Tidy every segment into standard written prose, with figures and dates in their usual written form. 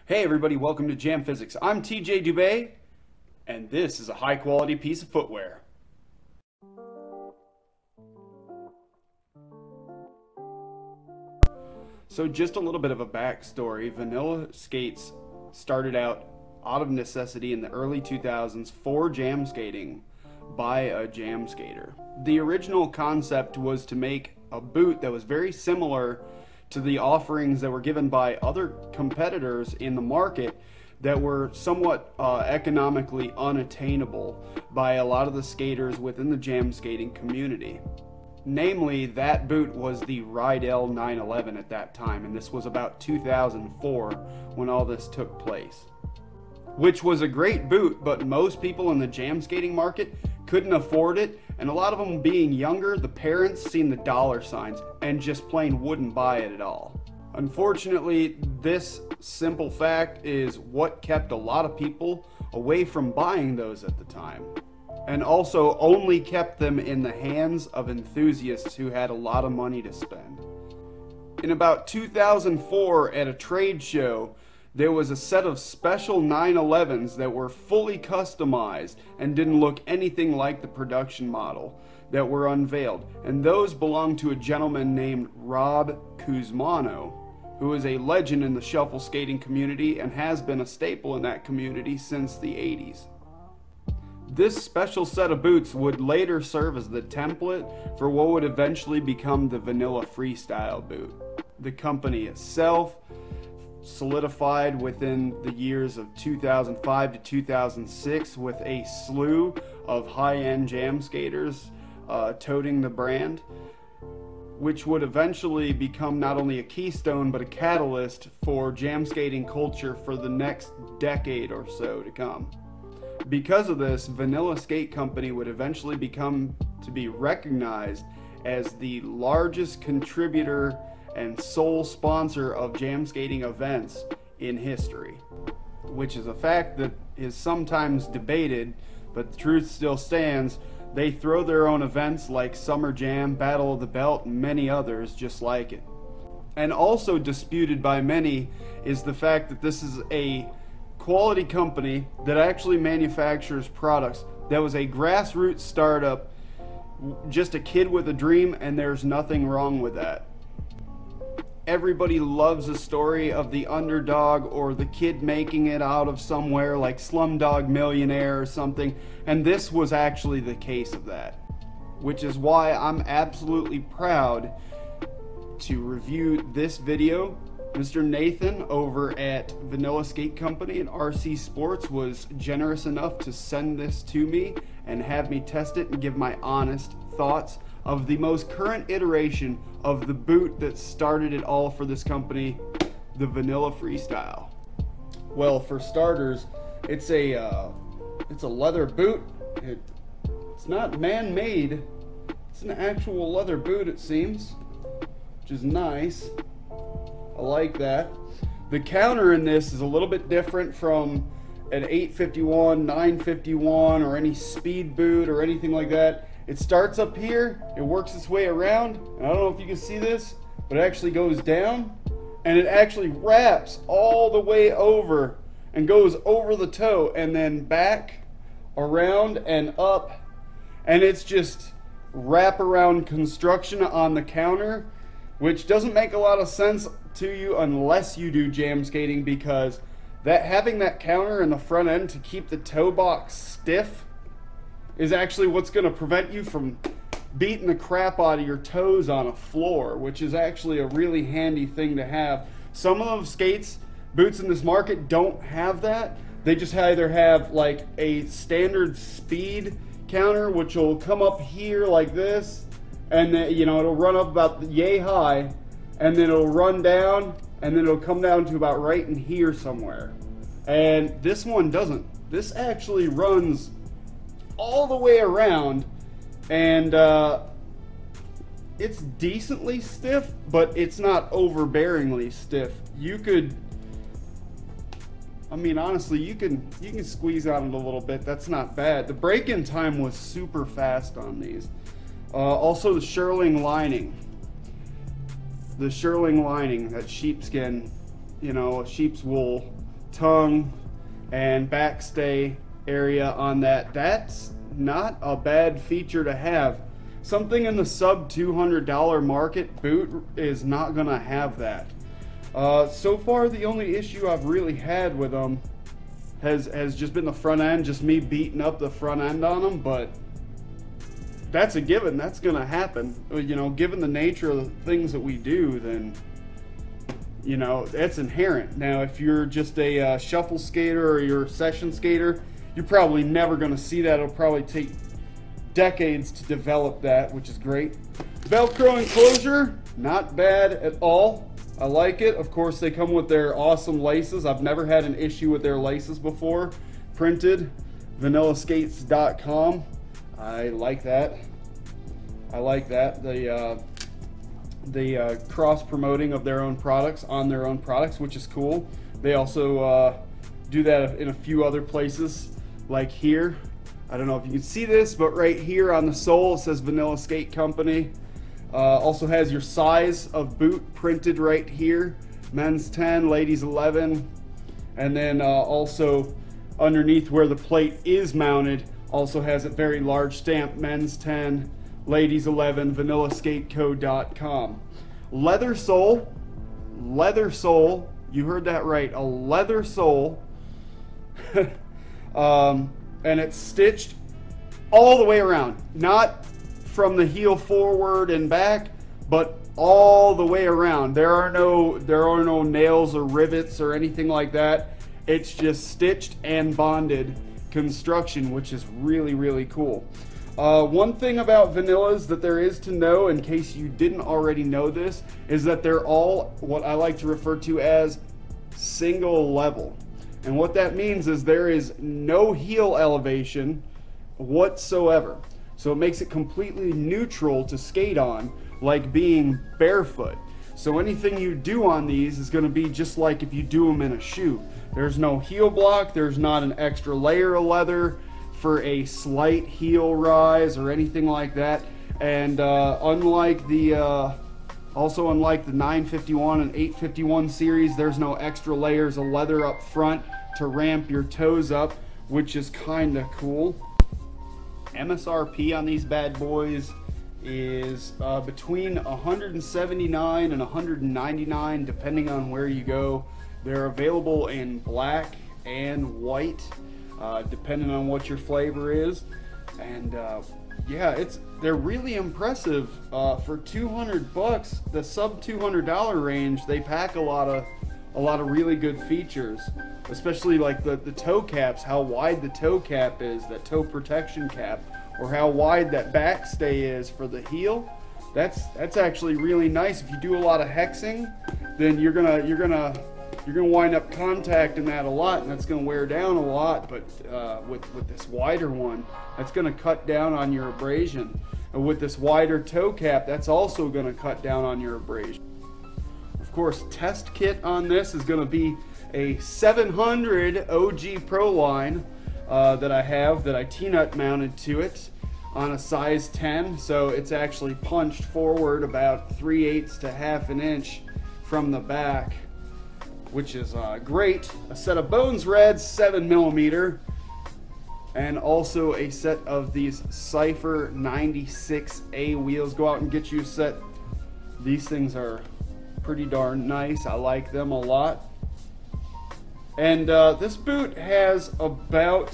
Hey everybody, welcome to Jam Physics. I'm TJ Dubé, and this is a high quality piece of footwear. So just a little bit of a backstory. Vanilla skates started out of necessity in the early 2000s for jam skating by a jam skater. The original concept was to make a boot that was very similar to the offerings that were given by other competitors in the market that were somewhat economically unattainable by a lot of the skaters within the jam skating community. Namely, that boot was the Rydell 911 at that time, and this was about 2004 when all this took place. Which was a great boot, but most people in the jam skating market couldn't afford it, and a lot of them being younger, the parents seen the dollar signs and just plain wouldn't buy it at all. Unfortunately, this simple fact is what kept a lot of people away from buying those at the time, and also only kept them in the hands of enthusiasts who had a lot of money to spend. In about 2004 at a trade show, there was a set of special 911s that were fully customized and didn't look anything like the production model that were unveiled. And those belonged to a gentleman named Rob Kuzmano, who is a legend in the shuffle skating community and has been a staple in that community since the 80s. This special set of boots would later serve as the template for what would eventually become the Vanilla Freestyle boot. The company itself solidified within the years of 2005 to 2006 with a slew of high-end jam skaters toting the brand, which would eventually become not only a keystone but a catalyst for jam skating culture for the next decade or so to come. Because of this, Vanilla Skate Company would eventually become to be recognized as the largest contributor and sole sponsor of jam skating events in history, which is a fact that is sometimes debated, but the truth still stands. They throw their own events like Summer Jam, Battle of the Belt, and many others just like it. And also disputed by many is the fact that this is a quality company that actually manufactures products that was a grassroots startup, just a kid with a dream, and there's nothing wrong with that. Everybody loves a story of the underdog or the kid making it out of somewhere like Slumdog Millionaire or something, and this was actually the case of that, which is why I'm absolutely proud to review this video. Mr. Nathan over at Vanilla Skate Company and RC Sports was generous enough to send this to me and have me test it and give my honest thoughts of the most current iteration of the boot that started it all for this company, the Vanilla Freestyle. Well, for starters, it's a leather boot. It's not man-made. It's an actual leather boot, it seems, which is nice. I like that. The counter in this is a little bit different from an 851, 951, or any speed boot or anything like that. It starts up here, it works its way around, and I don't know if you can see this, but it actually goes down, and it actually wraps all the way over and goes over the toe, and then back, around, and up, and it's just wraparound construction on the counter, which doesn't make a lot of sense to you unless you do jam skating, because having that counter in the front end to keep the toe box stiff is actually what's going to prevent you from beating the crap out of your toes on a floor, which is actually a really handy thing to have. Some of those boots in this market don't have that. They just either have like a standard speed counter, which will come up here like this, and then, you know, it'll run up about yay high, and then it'll run down, and then it'll come down to about right in here somewhere. And this one doesn't. This actually runs all the way around, and it's decently stiff, but it's not overbearingly stiff. You could, I mean, honestly, you can squeeze on it a little bit. That's not bad. The break-in time was super fast on these. Also the shearling lining. The shearling lining, that sheepskin, you know, sheep's wool tongue and backstay area on that. That's not a bad feature to have. Something in the sub $200 market boot is not gonna have that. So far the only issue I've really had with them has just been the front end, just me beating up the front end on them, but that's a given. That's gonna happen. You know, given the nature of the things that we do, then you know, that's inherent. Now, if you're just a shuffle skater or you're a session skater, you're probably never going to see that. It'll probably take decades to develop that, which is great. Velcro enclosure, not bad at all. I like it. Of course, they come with their awesome laces. I've never had an issue with their laces before. Printed, vanillaskates.com. I like that. I like that. The cross-promoting of their own products on their own products, which is cool. They also do that in a few other places, like here. I don't know if you can see this, but right here on the sole it says Vanilla Skate Company. Also has your size of boot printed right here. Men's 10, ladies 11. And then also underneath where the plate is mounted also has a very large stamp, men's 10, ladies 11, vanillaskateco.com. Leather sole, you heard that right, a leather sole. And it's stitched all the way around, not from the heel forward and back, but all the way around. There are no nails or rivets or anything like that. It's just stitched and bonded construction, which is really, really cool. One thing about vanillas that there is to know, in case you didn't already know this, is that they're all what I like to refer to as single level. And what that means is there is no heel elevation whatsoever. So it makes it completely neutral to skate on, like being barefoot. So anything you do on these is going to be just like if you do them in a shoe. There's no heel block, there's not an extra layer of leather for a slight heel rise or anything like that. And unlike the 951 and 851 series, there's no extra layers of leather up front to ramp your toes up, which is kind of cool. MSRP on these bad boys is between $179 and $199 depending on where you go. They're available in black and white, depending on what your flavor is. And yeah, they're really impressive. For 200 bucks, the sub $200 range, they pack a lot of really good features, especially like the toe caps, how wide the toe cap is, that toe protection cap, or how wide that backstay is for the heel. That's actually really nice. If you do a lot of hexing, then you're gonna wind up contacting that a lot, and that's gonna wear down a lot. But with this wider one, that's gonna cut down on your abrasion. And with this wider toe cap, that's also gonna cut down on your abrasion. Of course, test kit on this is gonna be a 700 OG Pro line that I have, that I T-nut mounted to it on a size 10. So it's actually punched forward about 3/8 to half an inch from the back, which is great. A set of Bones Reds 7mm, and also a set of these Cypher 96A wheels. Go out and get you a set. These things are pretty darn nice. I like them a lot. And this boot has about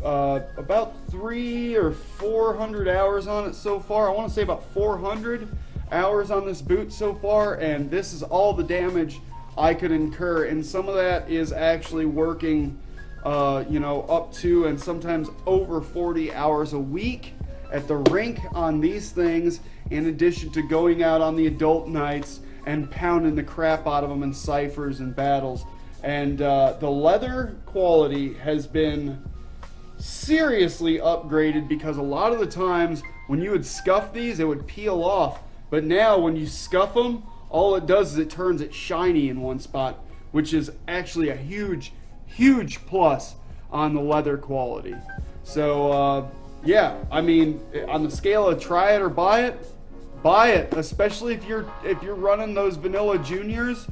300 or 400 hours on it so far. I want to say about 400 hours on this boot so far, and this is all the damage I could incur, and some of that is actually working you know, up to and sometimes over 40 hours a week at the rink on these things, in addition to going out on the adult nights and pounding the crap out of them in ciphers and battles. And the leather quality has been seriously upgraded, because a lot of the times when you would scuff these, it would peel off. But now when you scuff them, all it does is it turns it shiny in one spot, which is actually a huge, huge plus on the leather quality. So yeah, I mean, on the scale of try it or buy it, especially if you're running those Vanilla Juniors.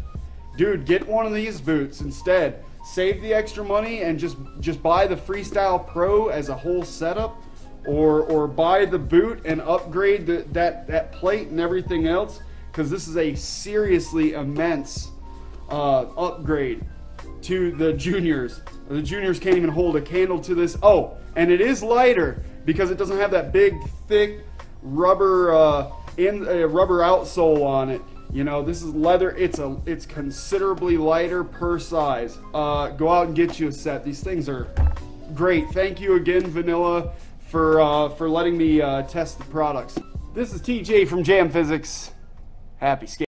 Dude, get one of these boots instead. save the extra money and just buy the Freestyle Pro as a whole setup, or buy the boot and upgrade that plate and everything else, because this is a seriously immense upgrade to the juniors. The juniors can't even hold a candle to this. Oh, and it is lighter because it doesn't have that big, thick rubber rubber outsole on it. You know, this is leather. It's considerably lighter per size. Go out and get you a set. These things are great. Thank you again, Vanilla, for letting me test the products. This is TJ from Jam Physics. Happy skating.